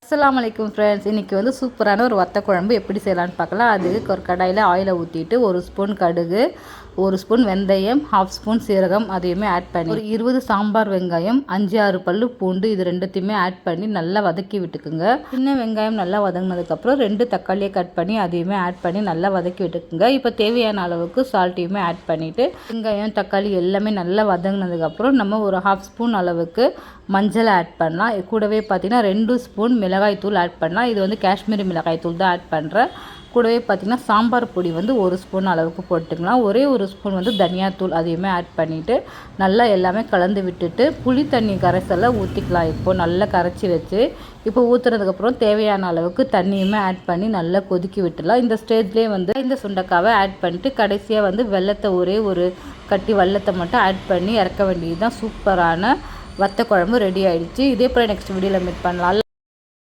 அஸ்ஸலாமு அலைக்கும் ஃப்ரெண்ட்ஸ். இன்றைக்கி வந்து சூப்பரான ஒரு வத்த குழம்பு எப்படி செய்யலான்னு பார்க்கலாம். அதுக்கு ஒரு கடாயில் ஆயிலை ஊற்றிட்டு 1 ஸ்பூன் கடுகு, 1 ஸ்பூன் வெந்தயம், 1/2 ஸ்பூன் சீரகம் அதையுமே ஆட் பண்ணி ஒரு 20 சாம்பார் வெங்காயம், 5-6 பல்லு பூண்டு இது ரெண்டுத்தையுமே ஆட் பண்ணி நல்லா வதக்கி விட்டுக்குங்க. சின்ன வெங்காயம் நல்லா வதங்கினதுக்கப்புறம் 2 தக்காளியை கட் பண்ணி அதையுமே ஆட் பண்ணி நல்லா வதக்கி விட்டுக்குங்க. இப்போ தேவையான அளவுக்கு சால்ட்டையுமே ஆட் பண்ணிவிட்டு வெங்காயம் தக்காளி எல்லாமே நல்லா வதங்கினதுக்கப்புறம் நம்ம ஒரு 1/2 ஸ்பூன் அளவுக்கு மஞ்சள் ஆட் பண்ணலாம். கூடவே பார்த்திங்கன்னா 2 ஸ்பூன் மிளகாய் தூள் ஆட் பண்ணலாம். இது வந்து காஷ்மீரி மிளகாய் தூள் தான் ஆட் பண்ணுறேன். கூடவே பார்த்திங்கன்னா சாம்பார் பொடி வந்து 1 ஸ்பூன் அளவுக்கு போட்டுக்கலாம். ஒரே 1 ஸ்பூன் வந்து தனியாத்தூள் அதையுமே ஆட் பண்ணிவிட்டு நல்லா எல்லாமே கலந்து விட்டுட்டு புளி தண்ணி கரைசலை ஊற்றிக்கலாம். இப்போது நல்லா கரைச்சி வச்சு இப்போ ஊற்றுனதுக்கப்புறம் தேவையான அளவுக்கு தண்ணியுமே ஆட் பண்ணி நல்லா கொதிக்கி விட்டுடலாம். இந்த ஸ்டேஜ்லேயே வந்து இந்த சுண்டைக்காவை ஆட் பண்ணிட்டு கடைசியாக வந்து வெல்லத்தை ஒரே ஒரு கட்டி வெல்லத்தை மட்டும் ஆட் பண்ணி இறக்க வேண்டியது தான். சூப்பரான வத்த குழம்பு ரெடி ஆகிடுச்சு. இதே போல் நெக்ஸ்ட் வீடியோவில் மீட் பண்ணலாம்.